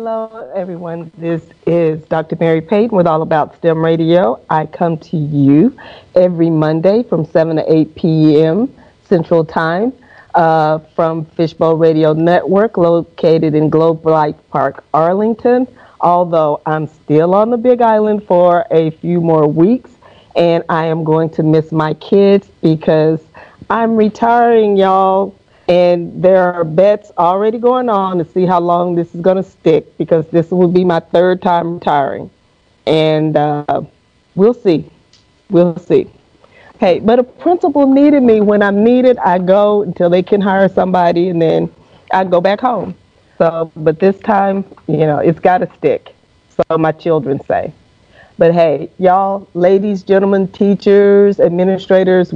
Hello, everyone. This is Dr. Mary Payton with All About STEM Radio. I come to you every Monday from 7 to 8 p.m. Central Time from Fishbowl Radio Network, located in Globe Life Park, Arlington. Although I'm still on the Big Island for a few more weeks, and I am going to miss my kids because I'm retiring, y'all. And there are bets already going on to see how long this is going to stick, because this will be my third time retiring. And we'll see. We'll see. Hey, but a principal needed me. When I'm needed, I go until they can hire somebody, and then I go back home. So, but this time, it's got to stick, so my children say. But hey, y'all, ladies, gentlemen, teachers, administrators,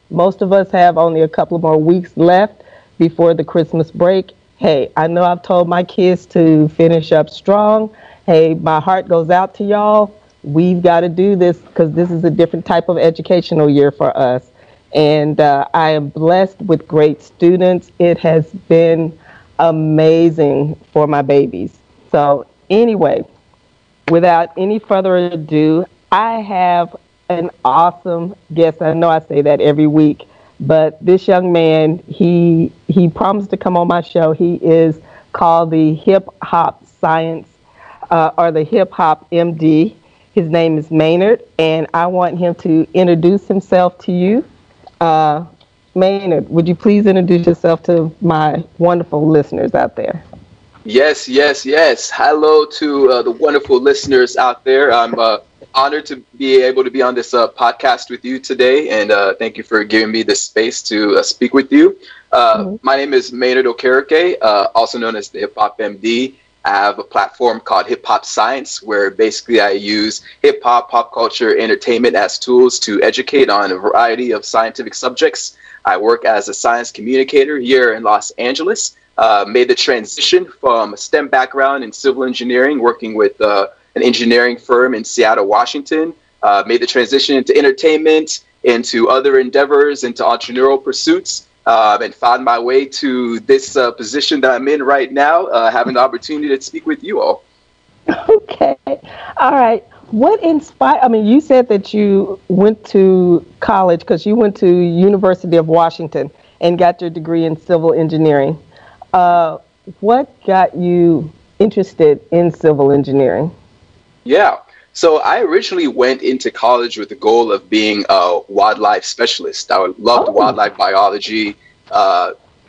most of us have only a couple of more weeks left before the Christmas break. Hey, I know I've told my kids to finish up strong. Hey, my heart goes out to y'all. We've got to do this because this is a different type of educational year for us. And I am blessed with great students. It has been amazing for my babies. So anyway, without any further ado, I have an awesome guest. I know I say that every week, but this young man, he promised to come on my show. He is called the Hip Hop Science or the Hip Hop MD. His name is Maynard, and I want him to introduce himself to you. Maynard, would you please introduce yourself to my wonderful listeners out there? Yes. Hello to the wonderful listeners out there. I'm honored to be able to be on this podcast with you today, and thank you for giving me this space to speak with you. My name is Maynard Okereke, also known as the Hip Hop MD. I have a platform called Hip Hop Science, where basically I use hip hop, pop culture, entertainment as tools to educate on a variety of scientific subjects. I work as a science communicator here in Los Angeles. Made the transition from a STEM background in civil engineering, working with an engineering firm in Seattle, Washington. Made the transition into entertainment, into other endeavors, into entrepreneurial pursuits, and found my way to this position that I'm in right now, having the opportunity to speak with you all. Okay. All right. What inspired, you said that you went to college because you went to University of Washington and got your degree in civil engineering. What got you interested in civil engineering? Yeah. So I originally went into college with the goal of being a wildlife specialist. I loved wildlife biology,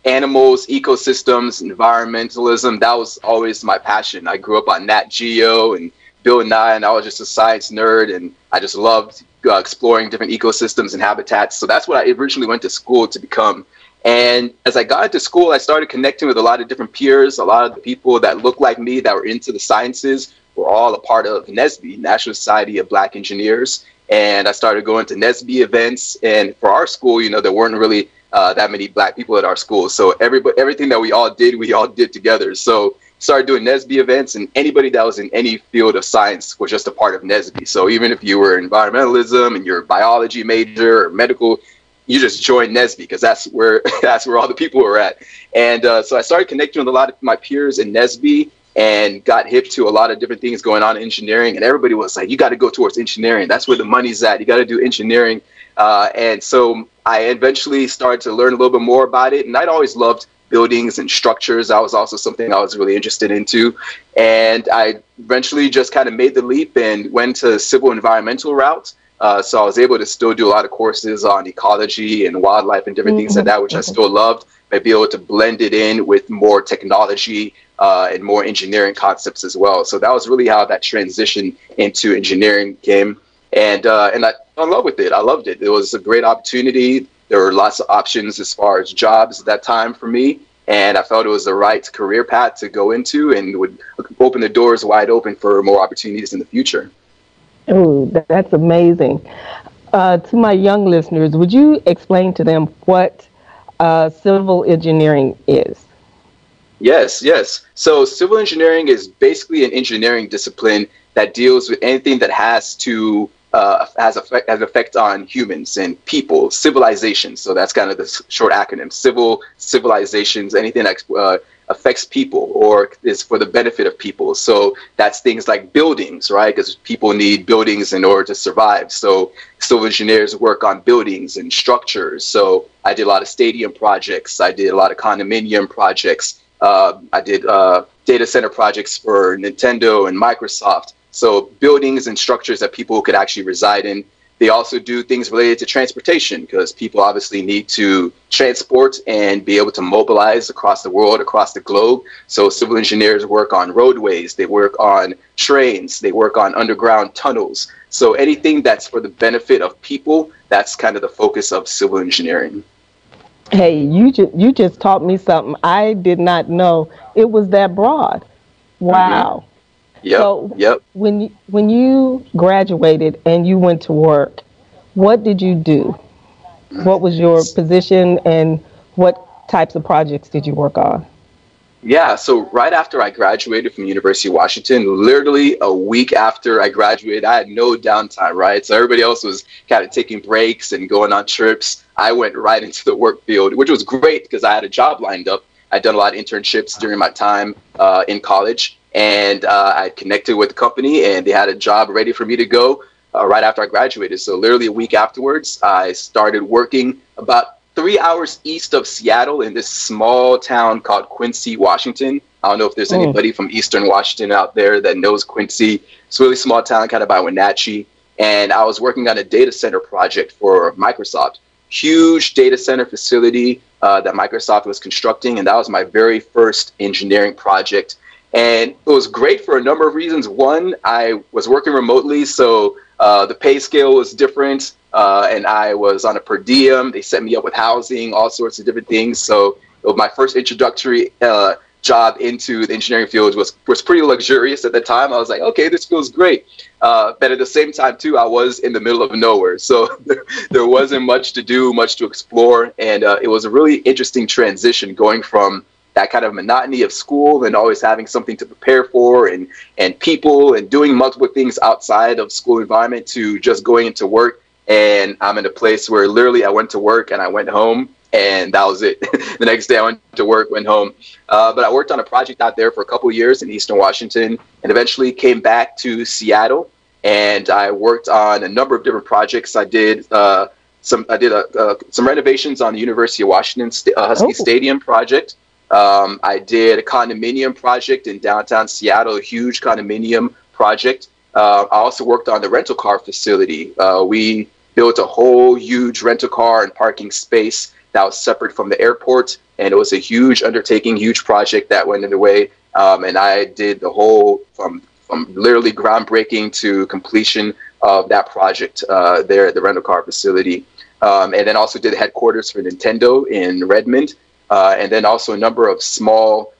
animals, ecosystems, environmentalism. That was always my passion. I grew up on Nat Geo and Bill Nye, and I was just a science nerd, and I just loved exploring different ecosystems and habitats. So that's what I originally went to school to become. And as I got into school, I started connecting with a lot of different peers. A lot of the people that looked like me that were into the sciences were all a part of NSBE, National Society of Black Engineers. And I started going to NSBE events. And for our school, there weren't really that many Black people at our school. So everything that we all did together. So started doing NSBE events, and anybody that was in any field of science was just a part of NSBE. So even if you were environmentalism and you're a biology major or medical, you just join NSBE because that's where all the people were at. And so I started connecting with a lot of my peers in NSBE and got hip to a lot of different things going on in engineering. And everybody was like, you got to go towards engineering. That's where the money's at. You got to do engineering. And so I eventually started to learn a little bit more about it. And I'd always loved buildings and structures. That was also something I was really interested into. And I eventually just kind of made the leap and went to civil environmental route. So I was able to still do a lot of courses on ecology and wildlife and different things like that, which I still loved, but be able to blend it in with more technology and more engineering concepts as well. So that was really how that transition into engineering came. And I fell in love with it. I loved it. It was a great opportunity. There were lots of options as far as jobs at that time for me. And I felt it was the right career path to go into and would open the doors wide open for more opportunities in the future. Oh, that's amazing. To my young listeners, would you explain to them what civil engineering is? Yes. So civil engineering is basically an engineering discipline that deals with anything that has an effect on humans and people, civilizations. So that's kind of the short acronym: civilizations, anything that affects people or is for the benefit of people. So that's things like buildings, right? Because people need buildings in order to survive. So civil engineers work on buildings and structures. So I did a lot of stadium projects. I did a lot of condominium projects. I did data center projects for Nintendo and Microsoft. So buildings and structures that people could actually reside in. They also do things related to transportation because people obviously need to transport and be able to mobilize across the world, across the globe. So civil engineers work on roadways, they work on trains, they work on underground tunnels. So anything that's for the benefit of people, that's kind of the focus of civil engineering. Hey, you just taught me something I did not know. It was that broad. Wow. Mm-hmm. Yep. When you graduated and you went to work, what did you do? What was your position and what types of projects did you work on? Yeah, so right after I graduated from University of Washington, literally a week after I graduated, I had no downtime, right? So everybody else was kind of taking breaks and going on trips. I went right into the work field, which was great because I had a job lined up. I'd done a lot of internships during my time in college. And I connected with the company and they had a job ready for me to go right after I graduated. So literally a week afterwards, I started working about 3 hours east of Seattle in this small town called Quincy, Washington. I don't know if there's anybody from Eastern Washington out there that knows Quincy. It's a really small town kind of by Wenatchee. And I was working on a data center project for Microsoft. Huge data center facility that Microsoft was constructing. And that was my very first engineering project. And it was great for a number of reasons. One, I was working remotely, so the pay scale was different, and I was on a per diem. They set me up with housing, all sorts of different things. So my first introductory job into the engineering field was pretty luxurious at the time. I was like, okay, this feels great. But at the same time, too, I was in the middle of nowhere. So there wasn't much to do, much to explore. And it was a really interesting transition going from that kind of monotony of school and always having something to prepare for and people and doing multiple things outside of school environment to just going into work. And I'm in a place where literally I went to work and I went home and that was it. The next day I went to work, went home. But I worked on a project out there for a couple of years in Eastern Washington and eventually came back to Seattle. And I worked on a number of different projects. I did some renovations on the University of Washington Husky Stadium project. I did a condominium project in downtown Seattle, a huge condominium project. I also worked on the rental car facility. We built a whole huge rental car and parking space that was separate from the airport. And it was a huge undertaking, huge project that went underway. And I did the whole from literally groundbreaking to completion of that project there at the rental car facility. And then also did the headquarters for Nintendo in Redmond. And then also a number of small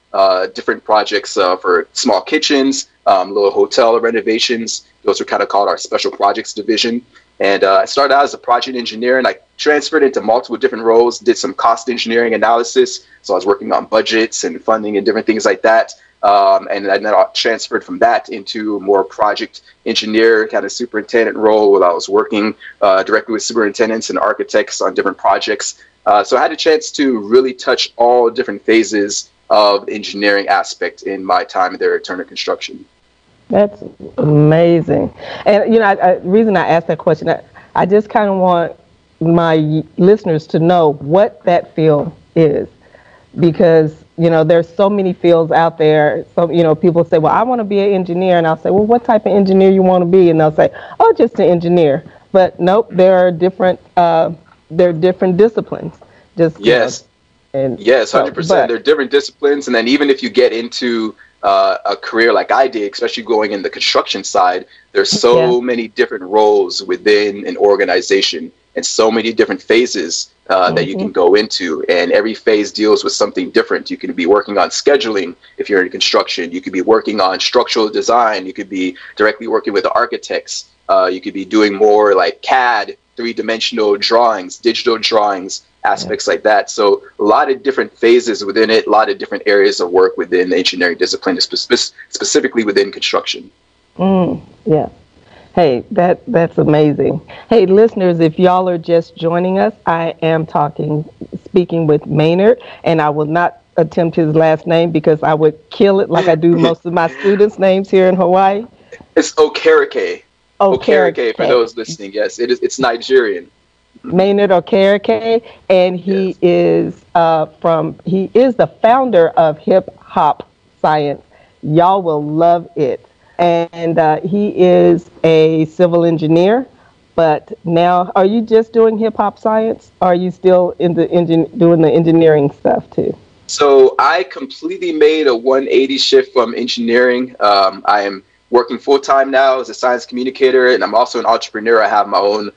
different projects for small kitchens, little hotel renovations. Those are kind of called our special projects division. And I started out as a project engineer and I transferred into multiple different roles, did some cost engineering analysis. So I was working on budgets and funding and different things like that. And then I transferred from that into a more project engineer kind of superintendent role where I was working directly with superintendents and architects on different projects. So I had a chance to really touch all different phases of the engineering aspect in my time there at Turner Construction. That's amazing. And, you know, the reason I asked that question, I just kind of want my listeners to know what that field is. Because, you know, there's so many fields out there. So, you know, people say, well, I want to be an engineer. And I'll say, well, what type of engineer you want to be? And they'll say, oh, just an engineer. But nope, there are different disciplines. Just yes. Yes, 100%. There are different disciplines. And then even if you get into a career like I did, especially going in the construction side, there's so many different roles within an organization and so many different phases that you can go into. And every phase deals with something different. You can be working on scheduling if you're in construction. You could be working on structural design. You could be directly working with the architects. You could be doing more like CAD, three-dimensional drawings, digital drawings, aspects like that. So a lot of different phases within it, a lot of different areas of work within the engineering discipline, specifically within construction. Yeah. Hey, that's amazing. Hey, listeners, if y'all are just joining us, I am speaking with Maynard, and I will not attempt his last name because I would kill it like I do most of my students' names here in Hawaii. It's Okereke. Okereke, for Okereke. those listening, yes, it's Nigerian. Maynard Okereke, and he is the founder of Hip Hop Science. Y'all will love it. And he is a civil engineer. But now, are you just doing hip hop science? Or are you still in the doing the engineering stuff too? So I completely made a 180 shift from engineering. I am working full time now as a science communicator, and I'm also an entrepreneur. I have my own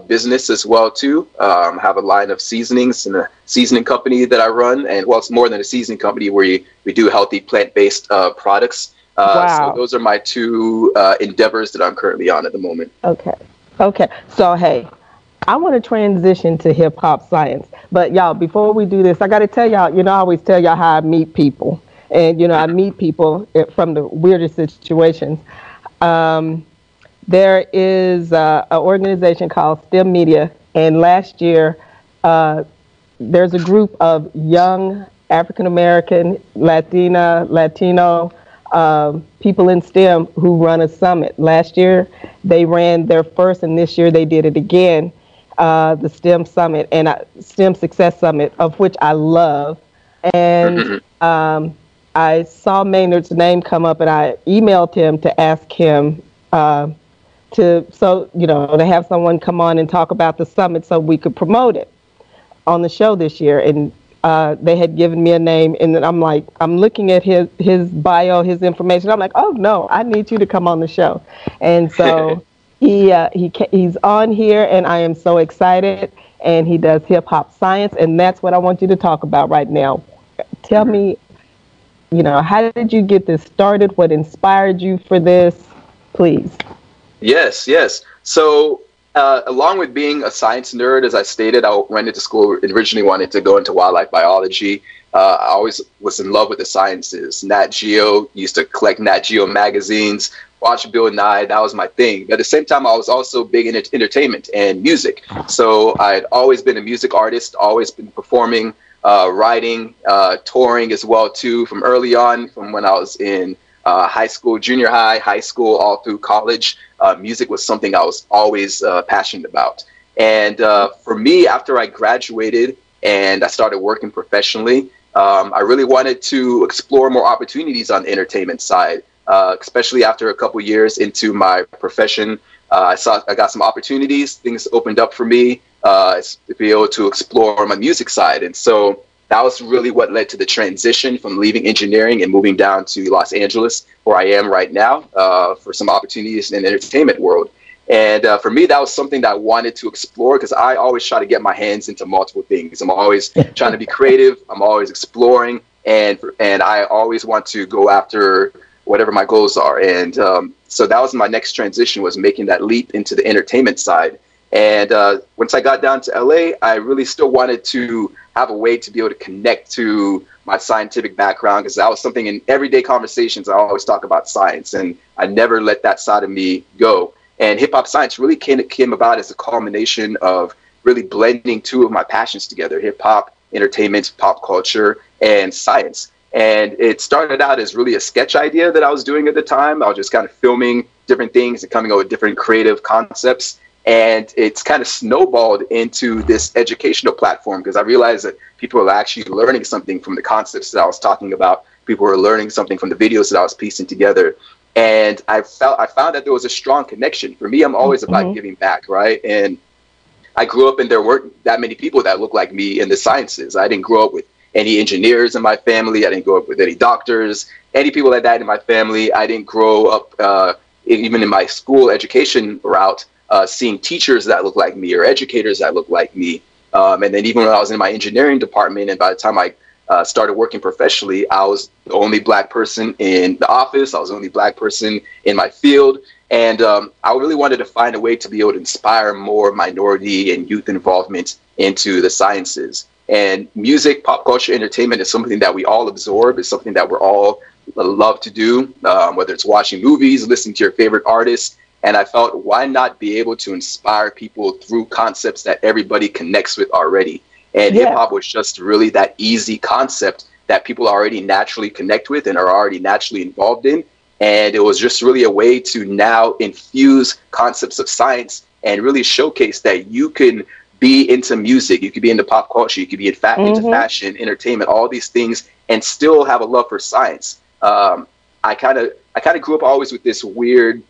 business as well too. I have a line of seasonings and a seasoning company that I run, and well, it's more than a seasoning company where we do healthy plant-based products. Wow. So those are my two endeavors that I'm currently on at the moment. Okay. So, hey, I want to transition to hip hop science. But y'all, before we do this, I got to tell y'all, I always tell y'all how I meet people. And, I meet people from the weirdest situations. There is an organization called STEM Media. And last year, there's a group of young African-American, Latino people in STEM who run a summit. Last year, they ran their first, and this year they did it again, the STEM Summit and STEM Success Summit, of which I love. And I saw Maynard's name come up, and I emailed him to ask him to have someone come on and talk about the summit so we could promote it on the show this year. And they had given me a name, and then I'm looking at his bio, his information. I'm like, oh no, I need you to come on the show. And so he's on here, and I am so excited. And he does hip hop science, and that's what I want you to talk about right now. Tell me, how did you get this started? What inspired you for this? Please. Yes. So along with being a science nerd, as I stated, I went into school and originally wanted to go into wildlife biology. I always was in love with the sciences. Nat Geo, used to collect Nat Geo magazines, watch Bill Nye, that was my thing. But at the same time, I was also big in entertainment and music. So I'd always been a music artist, always been performing, writing, touring as well too, from early on, from when I was in high school, junior high school, all through college. Music was something I was always passionate about. And for me, after I graduated and I started working professionally, I really wanted to explore more opportunities on the entertainment side, especially after a couple years into my profession. I got some opportunities, things opened up for me to be able to explore my music side. And so that was really what led to the transition from leaving engineering and moving down to Los Angeles, where I am right now, for some opportunities in the entertainment world. And for me, that was something that I wanted to explore because I always try to get my hands into multiple things. I'm always trying to be creative. I'm always exploring, and I always want to go after whatever my goals are. And so that was my next transition, was making that leap into the entertainment side. And once I got down to LA, I really still wanted to have a way to be able to connect to my scientific background, because that was something in everyday conversations. I always talk about science, and I never let that side of me go. And hip hop science really came about as a culmination of really blending two of my passions together: hip hop, entertainment, pop culture, and science. And it started out as really a sketch idea that I was doing at the time. I was just kind of filming different things and coming up with different creative concepts. And it's kind of snowballed into this educational platform, because I realized that people are actually learning something from the concepts that I was talking about. People were learning something from the videos that I was piecing together. And I found that there was a strong connection. For me, I'm always about giving back, right? And I grew up and there weren't that many people that looked like me in the sciences. I didn't grow up with any engineers in my family. I didn't grow up with any doctors, any people like that in my family. I didn't grow up, even in my school education route, seeing teachers that look like me or educators that look like me. And then even when I was in my engineering department, and by the time I started working professionally, I was the only Black person in the office. I was the only Black person in my field. And I really wanted to find a way to be able to inspire more minority and youth involvement into the sciences. And music, pop culture, entertainment is something that we all absorb. It's something that we're all love to do, whether it's watching movies, listening to your favorite artists. And I felt, why not be able to inspire people through concepts that everybody connects with already? And hip hop was just really that easy concept that people already naturally connect with and are already naturally involved in. And it was just really a way to now infuse concepts of science and really showcase that you can be into music, you could be into pop culture, you could be into fashion, entertainment, all these things, and still have a love for science. I kind of grew up always with this weird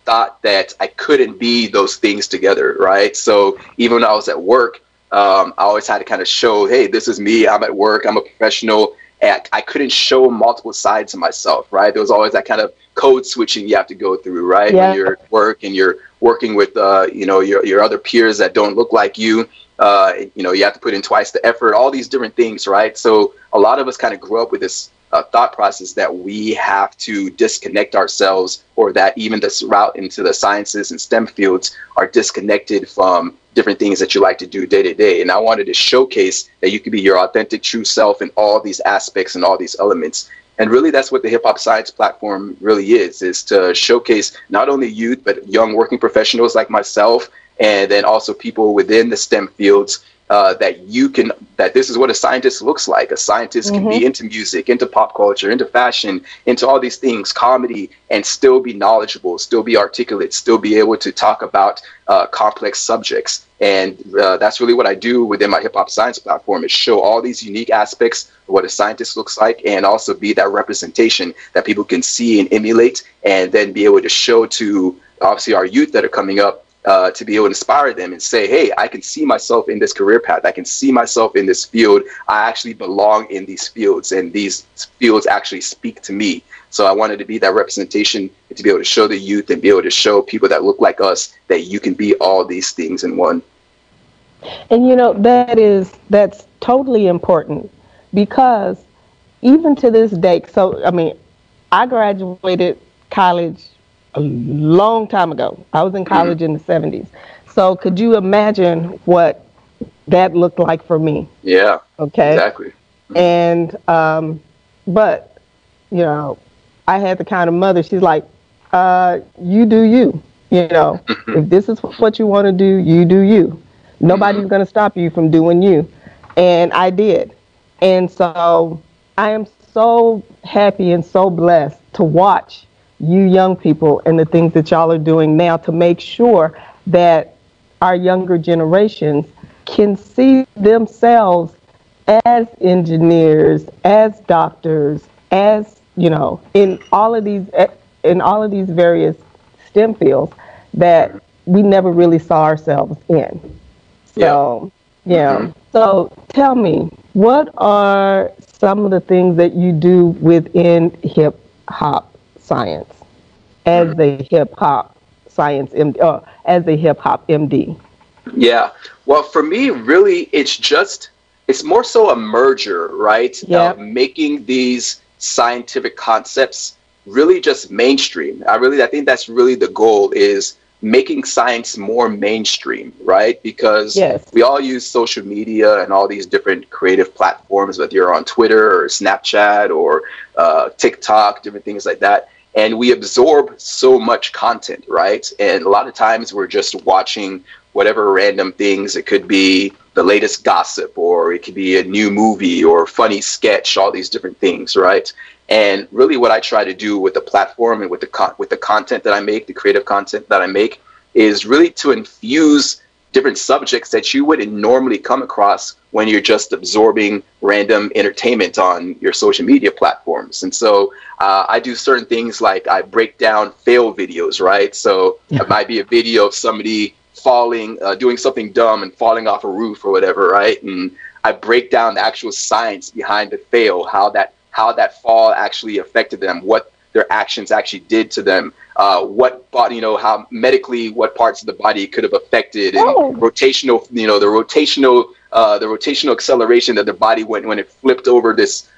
thought that I couldn't be those things together, right? So even when I was at work, I always had to kind of show, hey, this is me, I'm at work, I'm a professional, and I couldn't show multiple sides of myself, right? There was always that kind of code switching you have to go through, right? Yeah. When you're at work and you're working with, your other peers that don't look like you, you have to put in twice the effort, all these different things, right? So a lot of us kind of grew up with this thought process that we have to disconnect ourselves, or that even this route into the sciences and STEM fields are disconnected from different things that you like to do day to day. And I wanted to showcase that you could be your authentic true self in all these aspects and all these elements. And really, that's what the Hip Hop Science platform really is to showcase not only youth, but young working professionals like myself, and then also people within the STEM fields, that this is what a scientist looks like. A scientist can be into music, into pop culture, into fashion, into all these things, comedy, and still be knowledgeable, still be articulate, still be able to talk about complex subjects. And that's really what I do within my Hip Hop Science platform, is show all these unique aspects of what a scientist looks like, and also be that representation that people can see and emulate, and then be able to show to obviously our youth that are coming up, to be able to inspire them and say, hey, I can see myself in this career path. I can see myself in this field. I actually belong in these fields, and these fields actually speak to me. So I wanted to be that representation, to be able to show the youth and be able to show people that look like us that you can be all these things in one. And that's totally important, because even to this day, I graduated college a long time ago. I was in college in the 70s. So could you imagine what that looked like for me? Yeah. Okay. Exactly. And, but, I had the kind of mother, she's like, you do you, if this is what you want to do, you do you. Nobody's going to stop you from doing you. And I did. And so I am so happy and so blessed to watch you young people and the things that y'all are doing now to make sure that our younger generations can see themselves as engineers, as doctors, as, in all of these various STEM fields that we never really saw ourselves in. So, yeah. So tell me, what are some of the things that you do within hip hop science as the hip hop science MD, as the hip hop MD? Yeah. Well, for me, really, it's more so a merger, right? Yep. Making these scientific concepts really just mainstream. I think that's really the goal, is making science more mainstream, right? Because we all use social media and all these different creative platforms, whether you're on Twitter or Snapchat or TikTok, different things like that. And we absorb so much content, right? And a lot of times we're just watching whatever random things. It could be the latest gossip, or it could be a new movie or funny sketch, all these different things, right? And really what I try to do with the platform and with the content that I make, the creative content that I make, is really to infuse different subjects that you wouldn't normally come across when you're just absorbing random entertainment on your social media platforms. And so I do certain things, like I break down fail videos, right? So it might be a video of somebody falling, doing something dumb and falling off a roof or whatever, right? And I break down the actual science behind the fail, how that fall actually affected them, what their actions actually did to them, what body, how medically, what parts of the body could have affected, and rotational, the rotational acceleration that the body went when it flipped over this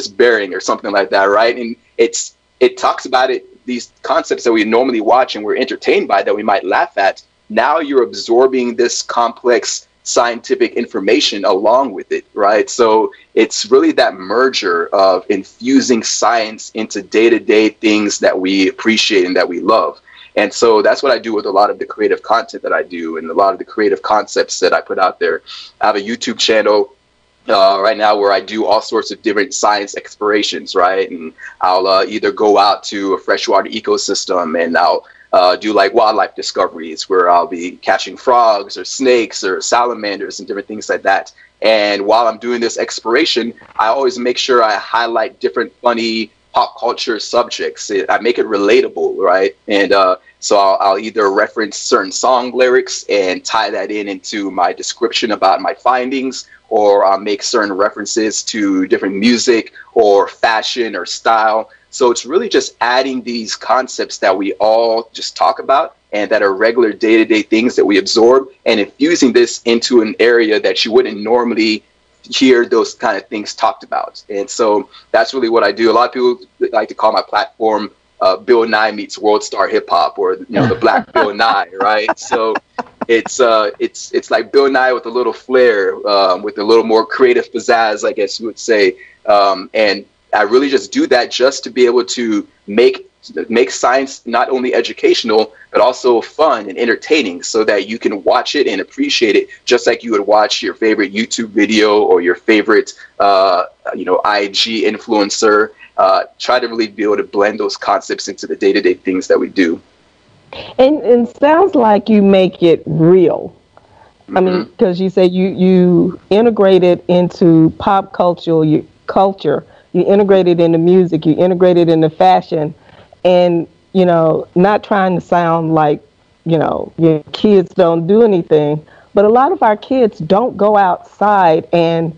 bearing or something like that, right? And it talks about it, these concepts that we normally watch and we're entertained by, that we might laugh at. Now you're absorbing this complex scientific information along with it, right? So it's really that merger of infusing science into day-to-day things that we appreciate and that we love. And so that's what I do with a lot of the creative content that I do and a lot of the creative concepts that I put out there. I have a YouTube channel right now where I do all sorts of different science explorations, right? And I'll either go out to a freshwater ecosystem and I'll do like wildlife discoveries where I'll be catching frogs or snakes or salamanders and different things like that. And while I'm doing this exploration, I always make sure I highlight different funny pop culture subjects. I make it relatable, right? And so I'll either reference certain song lyrics and tie that into my description about my findings, or I'll make certain references to different music or fashion or style. So it's really just adding these concepts that we all just talk about and that are regular day-to-day things that we absorb, and infusing this into an area that you wouldn't normally hear those kind of things talked about. And so that's really what I do. A lot of people like to call my platform Bill Nye meets World Star Hip Hop, or the Black Bill Nye, right? So it's like Bill Nye with a little flair, with a little more creative pizzazz, I guess you would say. And I really just do that just to be able to make science not only educational, but also fun and entertaining, so that you can watch it and appreciate it just like you would watch your favorite YouTube video or your favorite, IG influencer. Try to really be able to blend those concepts into the day-to-day things that we do. And it sounds like you make it real. Mm-hmm. I mean, because you say you integrate it into pop culture, you integrate it into music, you integrate it into fashion, and, not trying to sound like, your kids don't do anything, but a lot of our kids don't go outside, and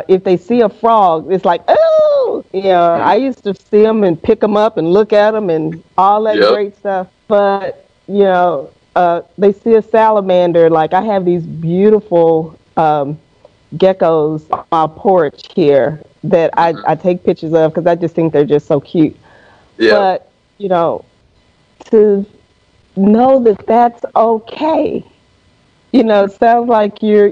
if they see a frog, it's like, oh, I used to see them and pick them up and look at them and all that great stuff. But, they see a salamander. Like, I have these beautiful geckos on my porch here that I take pictures of because I just think they're just so cute. Yeah. But, to know that that's okay. It sounds like you're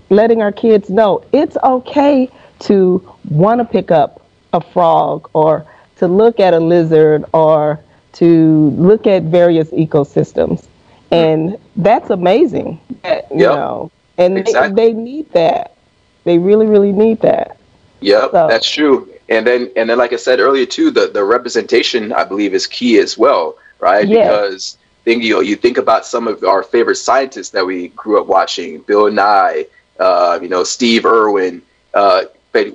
letting our kids know it's okay to want to pick up a frog, or to look at a lizard, or to look at various ecosystems. And that's amazing, and exactly. They need that. They really, really need that. Yep, so. That's true. And then, like I said earlier too, the representation, I believe, is key as well, right? Yeah. Because you think about some of our favorite scientists that we grew up watching, Bill Nye, Steve Irwin. But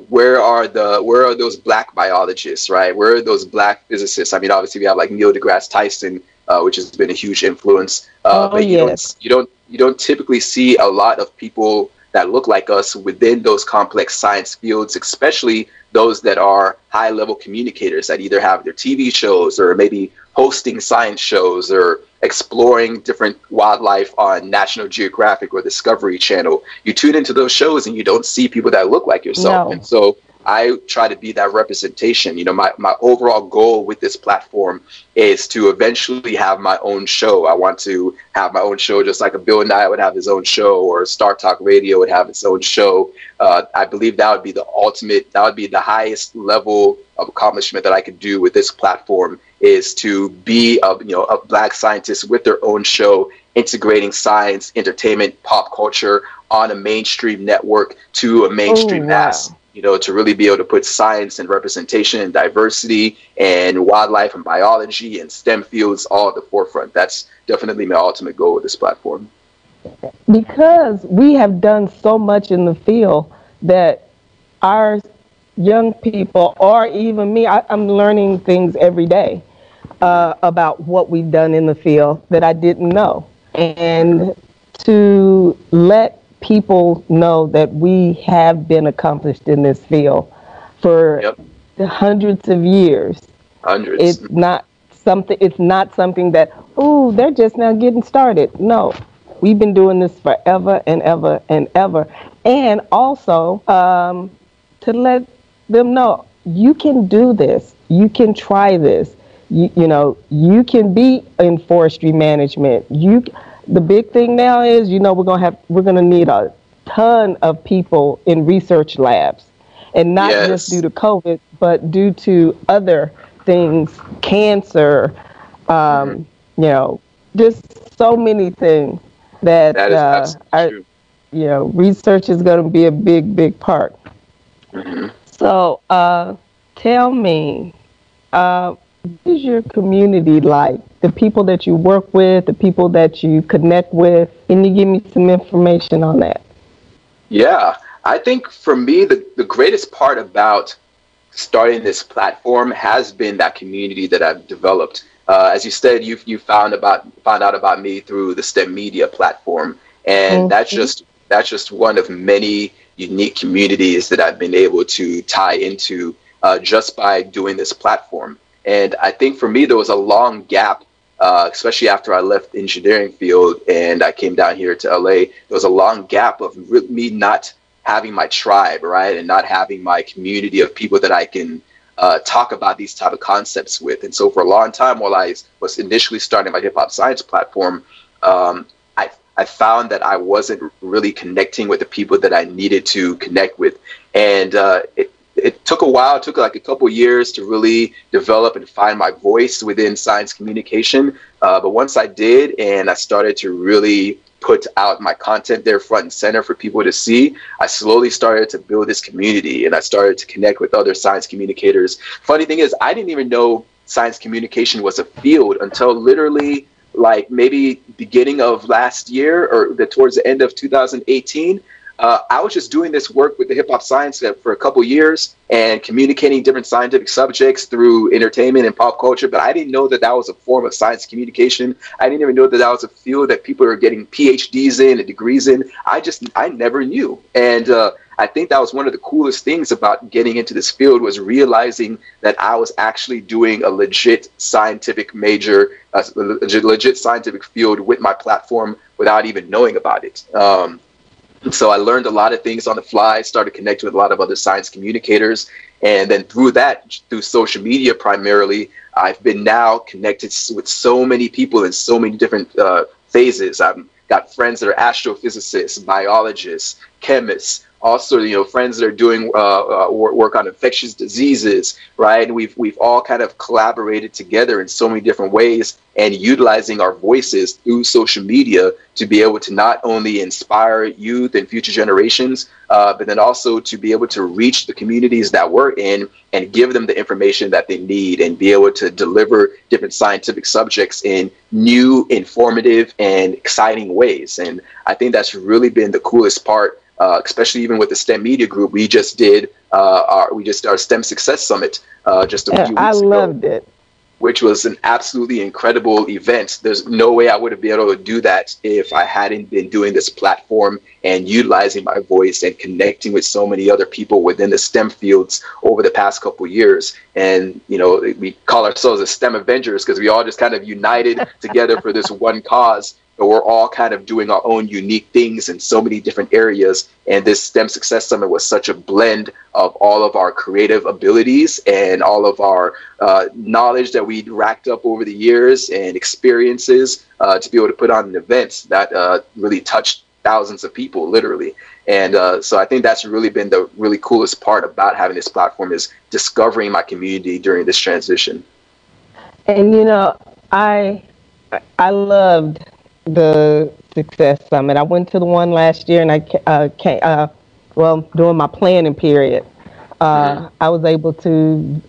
where are those Black biologists, right? Where are those Black physicists? I mean, obviously we have like Neil deGrasse Tyson, which has been a huge influence. But you don't typically see a lot of people that look like us within those complex science fields, especially those that are high-level communicators that either have their TV shows or maybe hosting science shows or exploring different wildlife on National Geographic or Discovery Channel. You tune into those shows and you don't see people that look like yourself. No. And so I try to be that representation. My overall goal with this platform is to eventually have my own show. I want to have my own show, just like a Bill Nye would have his own show, or Star Talk Radio would have its own show. I believe that would be the highest level of accomplishment that I could do with this platform, is to be a Black scientist with their own show, integrating science, entertainment, pop culture on a mainstream network to a mainstream mass. To really be able to put science and representation and diversity and wildlife and biology and STEM fields all at the forefront. That's definitely my ultimate goal with this platform. Because we have done so much in the field that our young people, or even me, I'm learning things every day about what we've done in the field that I didn't know. And to let people know that we have been accomplished in this field for hundreds of years. It's not something that, they're just now getting started. No, we've been doing this forever and ever and ever. And also to let them know, you can do this. You can try this. You can be in forestry management. The big thing now is, we're going to need a ton of people in research labs, and not just due to COVID, but due to other things, cancer, just so many things that is true. research is going to be a big, big part. Hmm. So, tell me, what is your community like? The people that you work with, the people that you connect with. Can you give me some information on that? Yeah, I think for me, the greatest part about starting this platform has been that community that I've developed. As you said, you found out about me through the STEM media platform, and Mm-hmm. that's just one of many unique communities that I've been able to tie into just by doing this platform. And I think for me, there was a long gap, especially after I left the engineering field and I came down here to LA. There was a long gap of me not having my tribe, right, and not having my community of people that I can talk about these type of concepts with. And so for a long time, while I was initially starting my hip hop science platform, I found that I wasn't really connecting with the people that I needed to connect with, and it took a while. It took like a couple years to really develop and find my voice within science communication. But once I did, and I started to really put out my content there front and center for people to see, I slowly started to build this community, and I started to connect with other science communicators. Funny thing is, I didn't even know science communication was a field until literally like maybe beginning of last year or towards the end of 2018. I was just doing this work with the hip hop science for a couple years and communicating different scientific subjects through entertainment and pop culture. But I didn't know that that was a form of science communication. I didn't even know that that was a field that people are getting PhDs in and degrees in. I never knew. And I think that was one of the coolest things about getting into this field, was realizing that I was actually doing a legit scientific major, a legit scientific field with my platform without even knowing about it. So I learned a lot of things on the fly, started connecting with a lot of other science communicators. And then through social media primarily, I've been now connected with so many people in so many different phases. I've got friends that are astrophysicists, biologists, chemists, also, friends that are doing work on infectious diseases, right? And we've all kind of collaborated together in so many different ways, and utilizing our voices through social media to be able to not only inspire youth and future generations, but then also to be able to reach the communities that we're in and give them the information that they need, and be able to deliver different scientific subjects in new, informative, and exciting ways. And I think that's really been the coolest part. Especially even with the STEM Media Group, we just did our STEM Success Summit just a few weeks ago. I loved it, which was an absolutely incredible event. There's no way I would have been able to do that if I hadn't been doing this platform and utilizing my voice and connecting with so many other people within the STEM fields over the past couple of years. And, we call ourselves the STEM Avengers because we all just kind of united together for this one cause. But we're all kind of doing our own unique things in so many different areas. And this STEM Success Summit was such a blend of all of our creative abilities and all of our knowledge that we racked up over the years and experiences to be able to put on an event that really touched thousands of people, literally. And so I think that's really been the really coolest part about having this platform, is discovering my community during this transition. And I loved the Success Summit. I went to the one last year, and I came, during my planning period, I was able to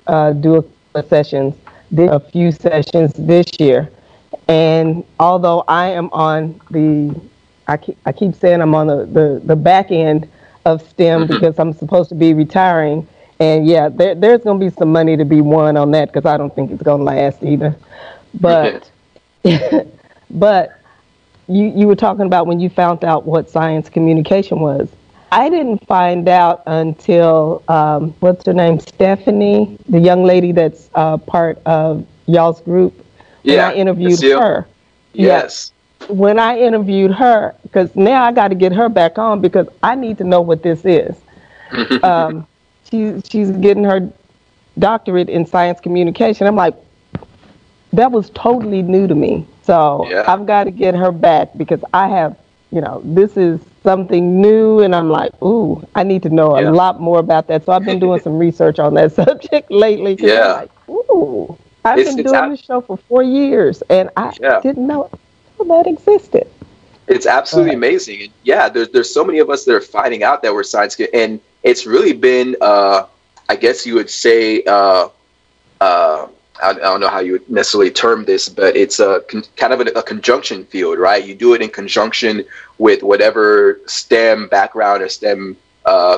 do a few sessions this year. And although I am on I keep saying I'm on the back end of STEM because I'm supposed to be retiring. And yeah, there's going to be some money to be won on that, because I don't think it's going to last either. But but you were talking about when you found out what science communication was. I didn't find out until, what's her name, Stephanie, the young lady that's part of y'all's group. When I interviewed her. Yes. When I interviewed her, because now I got to get her back on, because I need to know what this is. She's getting her doctorate in science communication. I'm like, that was totally new to me. So I've got to get her back, because I have, this is something new, and I'm like, ooh, I need to know a lot more about that. So I've been doing some research on that subject lately. I'm like, ooh, I've been doing this show for 4 years, and I didn't know that existed. It's absolutely amazing. And yeah, there's so many of us that are finding out that we're science, and it's really been, I guess you would say, I don't know how you would necessarily term this, but it's a kind of a conjunction field, right? You do it in conjunction with whatever STEM background or STEM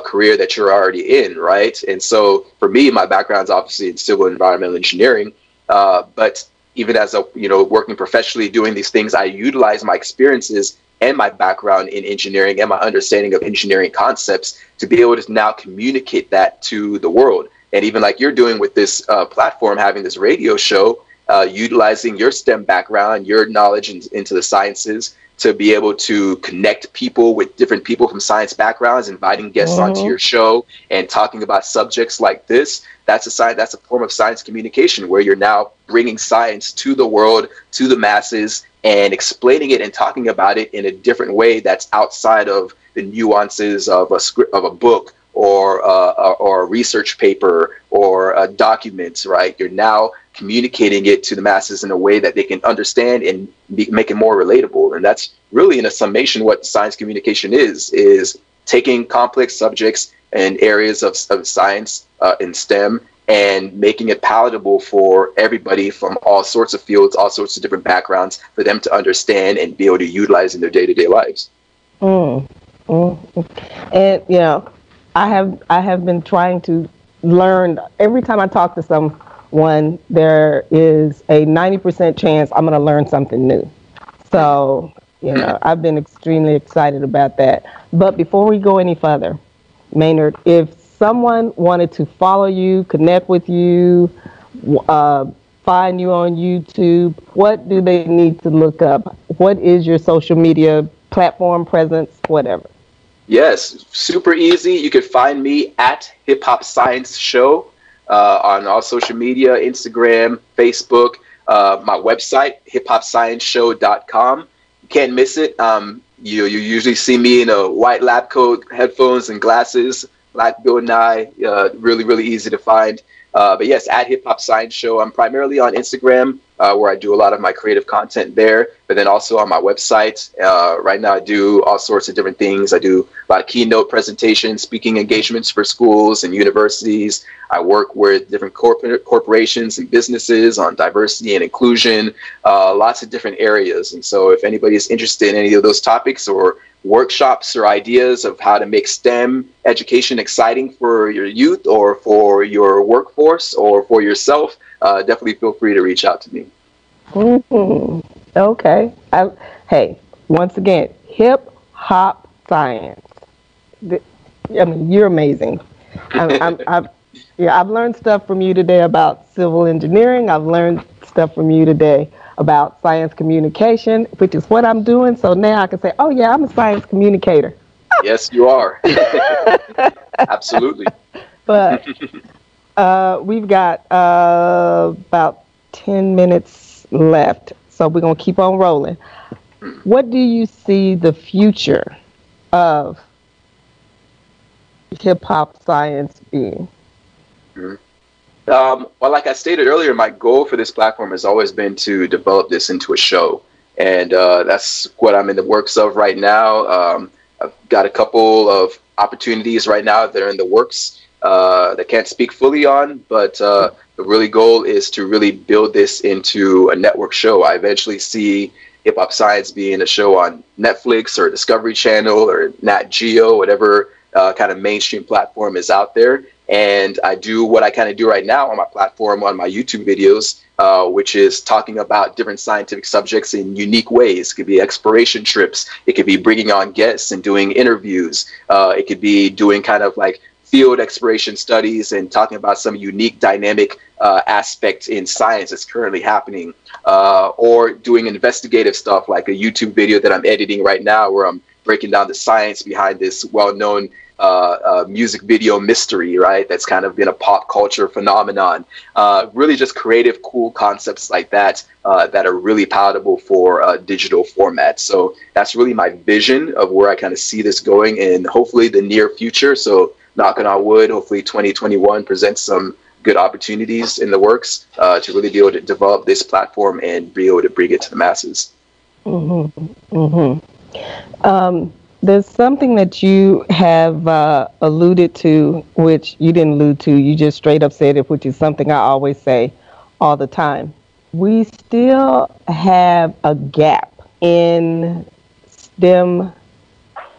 career that you're already in, right? And so for me, my background is obviously in civil and environmental engineering, but even as working professionally doing these things, I utilize my experiences and my background in engineering and my understanding of engineering concepts to be able to now communicate that to the world. And even like you're doing with this platform, having this radio show, utilizing your STEM background, your knowledge into the sciences to be able to connect people with different people from science backgrounds, inviting guests onto your show and talking about subjects like this. That's a form of science communication where you're now bringing science to the world, to the masses, and explaining it and talking about it in a different way that's outside of the nuances of a script, of a book, or a research paper or a document, right? You're now communicating it to the masses in a way that they can understand and make it more relatable. And that's really, in a summation, what science communication is taking complex subjects and areas of science in STEM and making it palatable for everybody from all sorts of fields, all sorts of different backgrounds, for them to understand and be able to utilize in their day-to-day lives. And, I have been trying to learn. Every time I talk to someone, there is a 90% chance I'm going to learn something new. So, I've been extremely excited about that. But before we go any further, Maynard, if someone wanted to follow you, connect with you, find you on YouTube, what do they need to look up? What is your social media platform presence, whatever? Yes, super easy. You can find me at Hip Hop Science Show on all social media, Instagram, Facebook, my website, hiphopscienceshow.com. You can't miss it. You usually see me in a white lab coat, headphones, and glasses, like Bill Nye. Really, really easy to find. But yes, at Hip Hop Science Show. I'm primarily on Instagram, where I do a lot of my creative content there, but then also on my website. Right now I do all sorts of different things. I do a lot of keynote presentations, speaking engagements for schools and universities. I work with different corporations and businesses on diversity and inclusion, lots of different areas. And so if anybody is interested in any of those topics or workshops or ideas of how to make STEM education exciting for your youth or for your workforce or for yourself, definitely feel free to reach out to me. Okay. Hey, once again, Hip Hop Science. You're amazing. I've learned stuff from you today about civil engineering. I've learned stuff from you today about science communication, which is what I'm doing. So now I can say, oh yeah, I'm a science communicator. Yes, you are. Absolutely. But we've got about 10 minutes left, so we're going to keep on rolling. What do you see the future of hip-hop science being? Well, like I stated earlier, my goal for this platform has always been to develop this into a show. And that's what I'm in the works of right now. I've got a couple of opportunities right now that are in the works that I can't speak fully on, but the really goal is to really build this into a network show. I eventually see Hip Hop Science being a show on Netflix or Discovery Channel or Nat Geo, whatever kind of mainstream platform is out there. And I do what I kind of do right now on my platform, on my YouTube videos, which is talking about different scientific subjects in unique ways. It could be exploration trips. It could be bringing on guests and doing interviews. It could be doing kind of like field exploration studies and talking about some unique dynamic aspect in science that's currently happening, or doing investigative stuff like a YouTube video that I'm editing right now where I'm breaking down the science behind this well-known music video mystery, right? That's kind of been a pop culture phenomenon. Really just creative, cool concepts like that that are really palatable for digital formats. So that's really my vision of where I kind of see this going in hopefully the near future. So knocking on wood, hopefully 2021 presents some good opportunities in the works to really be able to develop this platform and be able to bring it to the masses. There's something that you have alluded to, which you didn't allude to. You just straight up said it, which is something I always say all the time. We still have a gap in STEM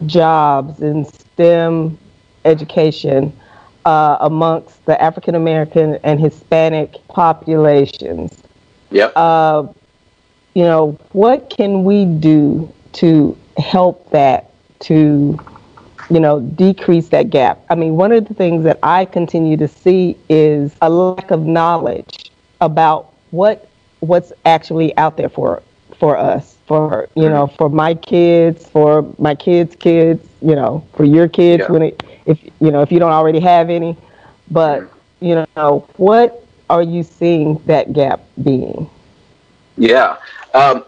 jobs, in STEM education amongst the African American and Hispanic populations. Yep. What can we do to help that, to decrease that gap? I mean, one of the things that I continue to see is a lack of knowledge about what's actually out there for us, for for my kids, for my kids' kids, for your kids, yeah. If you don't already have any. But what are you seeing that gap being? Yeah. A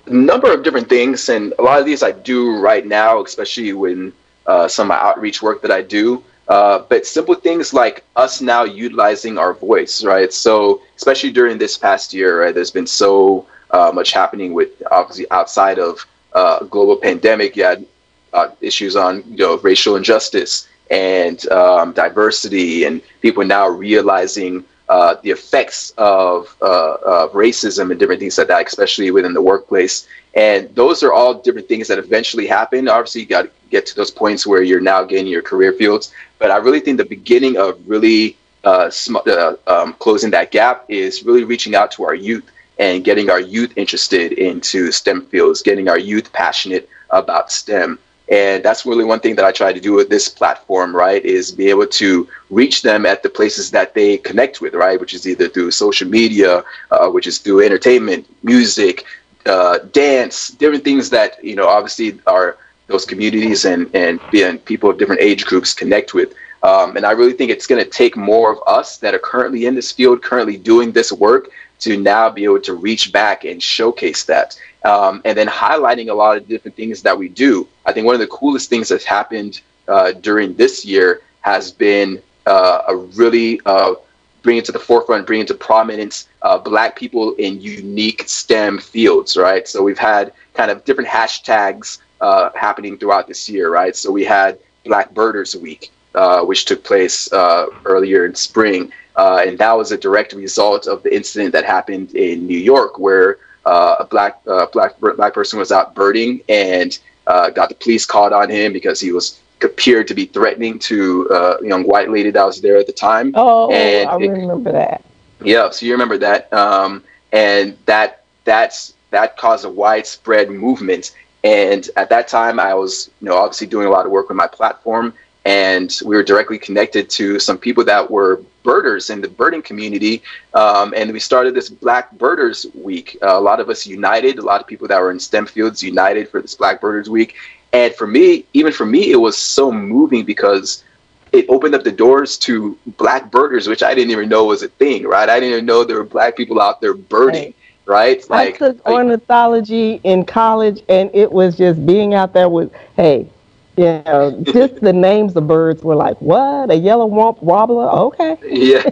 number of different things, and a lot of these I do right now, especially when some of my outreach work that I do. But simple things like us now utilizing our voice, right? So especially during this past year, right, there's been so much happening with, obviously, outside of global pandemic. You had issues on racial injustice and diversity, and people now realizing the effects of racism and different things like that, especially within the workplace. And those are all different things that eventually happen. Obviously, you got to get to those points where you're now getting your career fields. But I really think the beginning of really closing that gap is really reaching out to our youth and getting our youth interested into STEM fields, getting our youth passionate about STEM. And that's really one thing that I try to do with this platform, right, is be able to reach them at the places that they connect with, right, which is either through social media, which is through entertainment, music, dance, different things that, obviously are those communities and people of different age groups connect with. And I really think it's going to take more of us that are currently in this field, currently doing this work, to now be able to reach back and showcase that. And then highlighting a lot of different things that we do. I think one of the coolest things that's happened during this year has been a really bringing to the forefront, bringing to prominence Black people in unique STEM fields, right? So we've had kind of different hashtags happening throughout this year, right? So we had Black Birders Week, which took place earlier in spring. And that was a direct result of the incident that happened in New York, where a black person was out birding and got the police called on him because he appeared to be threatening to a young white lady that was there at the time. Oh, and I remember that. Yeah, so you remember that, and that caused a widespread movement. And at that time, I was obviously doing a lot of work with my platform, and we were directly connected to some people that were birders in the birding community. And we started this Black Birders Week. A lot of us united, a lot of people that were in STEM fields united for this Black Birders Week. And for me, it was so moving because it opened up the doors to Black birders, which I didn't even know was a thing, right? I didn't even know there were Black people out there birding, right? I took ornithology in college, and it was just being out there with, just the names of birds were like, what? A yellow warbler? Okay. Yeah,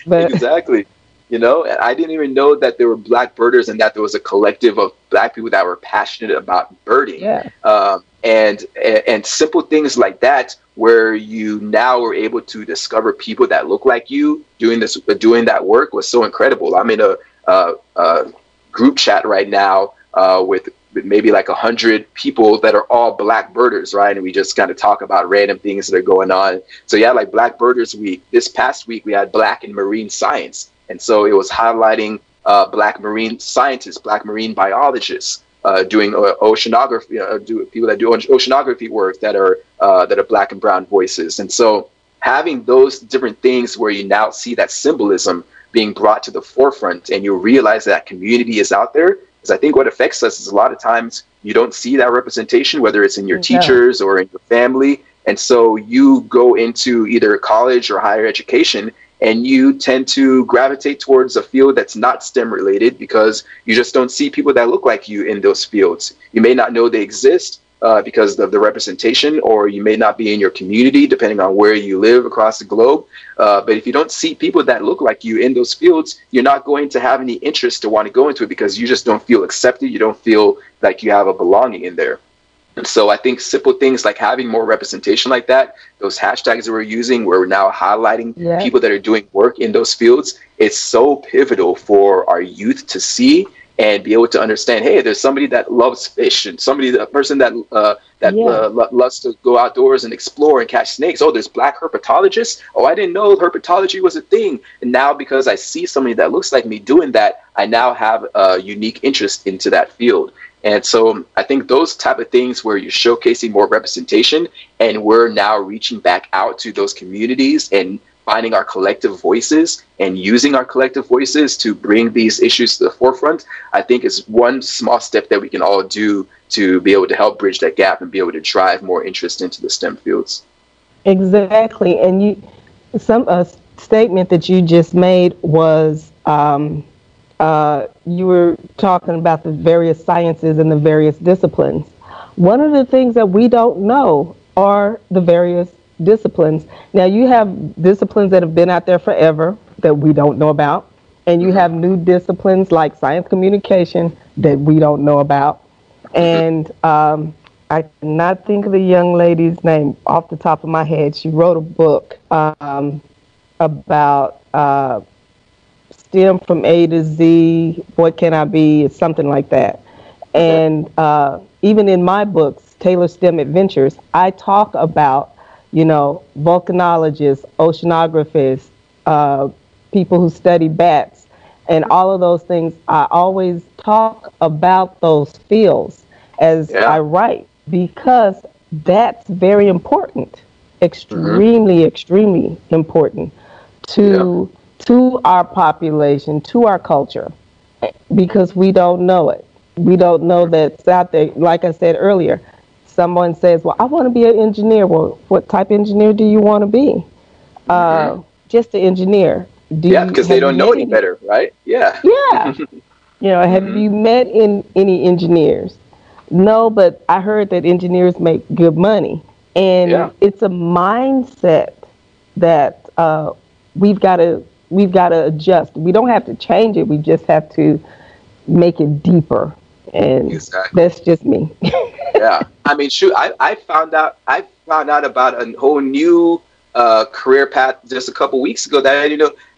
but exactly. I didn't even know that there were Black birders and that there was a collective of Black people that were passionate about birding. Yeah. And simple things like that, where you now were able to discover people that look like you doing that work, was so incredible. I'm in a group chat right now with maybe like 100 people that are all Black birders, right? And we just kind of talk about random things that are going on. So yeah, like Black Birders Week. This past week we had Black in Marine Science, and so it was highlighting Black marine scientists, Black marine biologists doing oceanography, people that do oceanography work that are Black and brown voices. And so having those different things where you now see that symbolism being brought to the forefront, and you realize that community is out there. Because I think what affects us is a lot of times you don't see that representation, whether it's in your teachers or in your family. And so you go into either college or higher education, and you tend to gravitate towards a field that's not STEM related because you just don't see people that look like you in those fields. You may not know they exist because of the representation, or you may not be in your community, depending on where you live across the globe. But if you don't see people that look like you in those fields, you're not going to have any interest to want to go into it because you just don't feel accepted. You don't feel like you have a belonging in there. So I think simple things like having more representation like that, those hashtags that we're using, where we're now highlighting people that are doing work in those fields, it's so pivotal for our youth to see and be able to understand, hey, there's somebody that loves fish, and a person that loves to go outdoors and explore and catch snakes. Oh, there's black herpetologists. Oh, I didn't know herpetology was a thing. And now because I see somebody that looks like me doing that, I now have a unique interest into that field. And so I think those type of things where you're showcasing more representation, and we're now reaching back out to those communities and finding our collective voices and using our collective voices to bring these issues to the forefront, I think is one small step that we can all do to be able to help bridge that gap and be able to drive more interest into the STEM fields. Exactly. And a statement that you just made was, you were talking about the various sciences and the various disciplines. One of the things that we don't know are the various disciplines. Now, you have disciplines that have been out there forever that we don't know about, and you have new disciplines like science communication that we don't know about. And I cannot think of the young lady's name off the top of my head. She wrote a book about STEM from A to Z, what can I be? It's something like that. And even in my books, Taylor STEM Adventures, I talk about, volcanologists, oceanographers, people who study bats, and all of those things. I always talk about those fields as I write, because that's very important, extremely, extremely important to our population, to our culture, because we don't know it. We don't know that it's out there. Like I said earlier, someone says, well, I want to be an engineer. Well, what type of engineer do you want to be? Just an engineer. Because they don't know any better, right? Yeah. Have you met any engineers? No, but I heard that engineers make good money. And it's a mindset that we've got to adjust. We don't have to change it. We just have to make it deeper. And that's just me. I mean, shoot, I found out about a whole new career path just a couple weeks ago that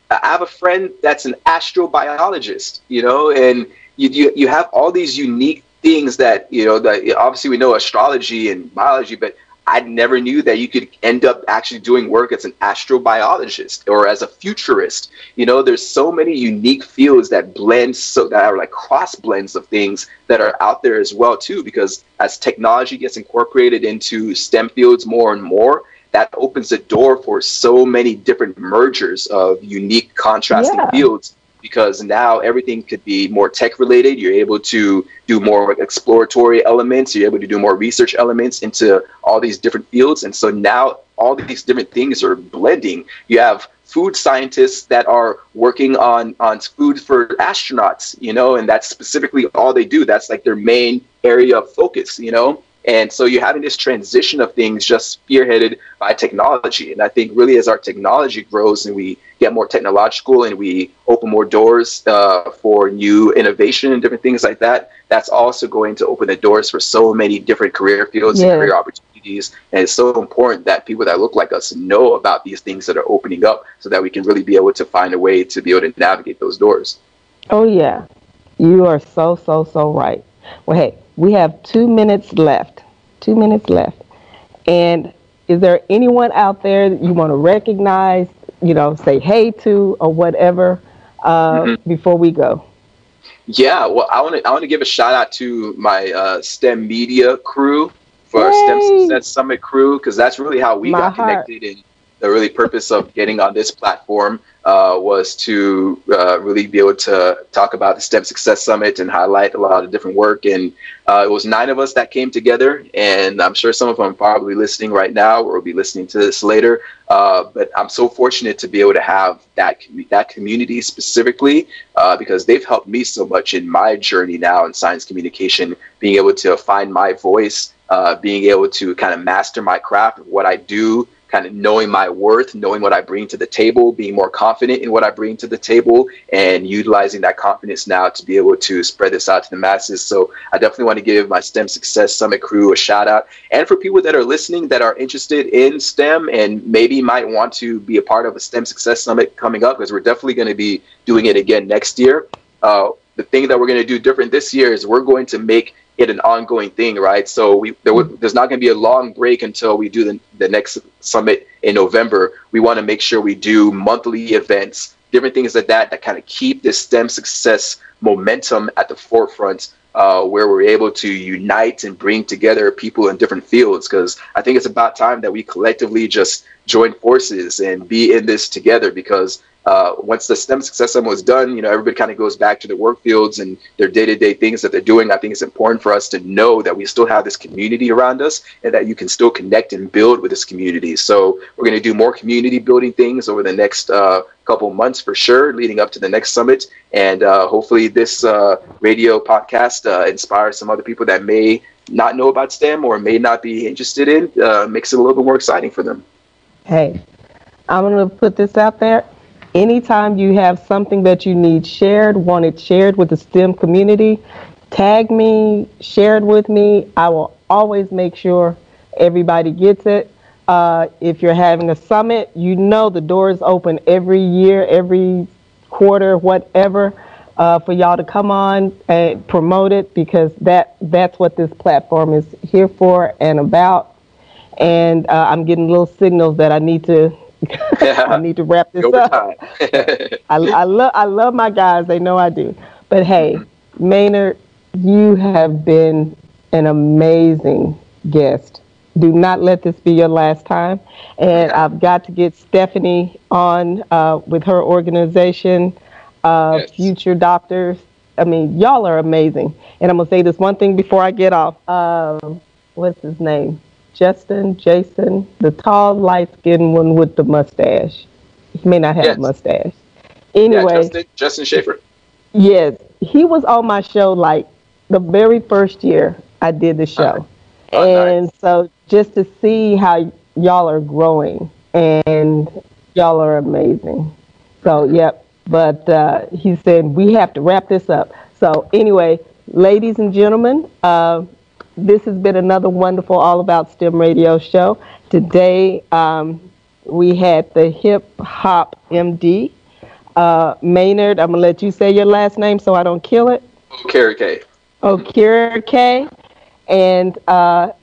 I have a friend that's an astrobiologist, and you have all these unique things that, that obviously we know astrology and biology, but I never knew that you could end up actually doing work as an astrobiologist or as a futurist. There's so many unique fields that that are like cross blends of things that are out there as well too, because as technology gets incorporated into STEM fields more and more, that opens the door for so many different mergers of unique contrasting fields, because now everything could be more tech related. You're able to do more exploratory elements. You're able to do more research elements into all these different fields. And so now all these different things are blending. You have food scientists that are working on food for astronauts, and that's specifically all they do. That's like their main area of focus, And so you're having this transition of things just spearheaded by technology. And I think really as our technology grows and we get more technological and we open more doors for new innovation and different things like that, that's also going to open the doors for so many different career fields and career opportunities. And it's so important that people that look like us know about these things that are opening up so that we can really be able to find a way to be able to navigate those doors. Oh, yeah. You are so right. Well, hey, we have 2 minutes left. 2 minutes left. And is there anyone out there that you want to recognize, say hey to or whatever before we go? Yeah, well, I want to give a shout out to my STEM media crew, for our STEM Success Summit crew, because that's really how we got connected. And the really purpose of getting on this platform was to really be able to talk about the STEM Success Summit and highlight a lot of different work. And it was 9 of us that came together, and I'm sure some of them are probably listening right now or will be listening to this later. But I'm so fortunate to be able to have that community specifically because they've helped me so much in my journey now in science communication, being able to find my voice, being able to kind of master my craft of what I do, kind of knowing my worth, knowing what I bring to the table, being more confident in what I bring to the table, and utilizing that confidence now to be able to spread this out to the masses. So I definitely want to give my STEM Success Summit crew a shout out. And for people that are listening that are interested in STEM and maybe might want to be a part of a STEM Success Summit coming up, because we're definitely going to be doing it again next year. The thing that we're going to do different this year is we're going to make it an ongoing thing, right? So there's not going to be a long break until we do the next summit in November. We want to make sure we do monthly events, different things like that kind of keep this STEM success momentum at the forefront, where we're able to unite and bring together people in different fields. Because I think it's about time that we collectively just join forces and be in this together, because once the STEM Success Summit was done, everybody kind of goes back to their work fields and their day-to-day things that they're doing. I think it's important for us to know that we still have this community around us and that you can still connect and build with this community. So we're going to do more community building things over the next couple months for sure, leading up to the next summit. And hopefully this radio podcast inspires some other people that may not know about STEM or may not be interested in, makes it a little bit more exciting for them. Hey, I'm going to put this out there. Anytime you have something that you need want it shared with the STEM community, tag me, share it with me. I will always make sure everybody gets it. If you're having a summit, the door is open every year, every quarter, whatever, for y'all to come on and promote it, because that's what this platform is here for and about. And I'm getting little signals that I need to I need to wrap this up. I love my guys. They know I do. But hey, Maynard, you have been an amazing guest. Do not let this be your last time. And I've got to get Stephanie on with her organization, Future Doctors. I mean, y'all are amazing. And I'm going to say this one thing before I get off. What's his name? Jason, the tall, light-skinned one with the mustache. He may not have a mustache. Anyway. Yeah, Justin Schaefer. Yes. He was on my show like the very first year I did the show. And so just to see how y'all are growing, and y'all are amazing. So, yep. But he said, we have to wrap this up. So anyway, ladies and gentlemen, this has been another wonderful All About STEM radio show. Today, we had the hip hop MD, Maynard. I'm going to let you say your last name so I don't kill it. Okereke. Okereke. And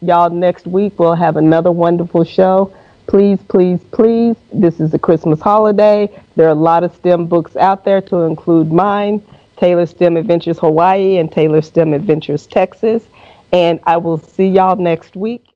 y'all, next week we'll have another wonderful show. Please, please, please. This is the Christmas holiday. There are a lot of STEM books out there, to include mine, Taylor STEM Adventures Hawaii and Taylor STEM Adventures Texas. And I will see y'all next week.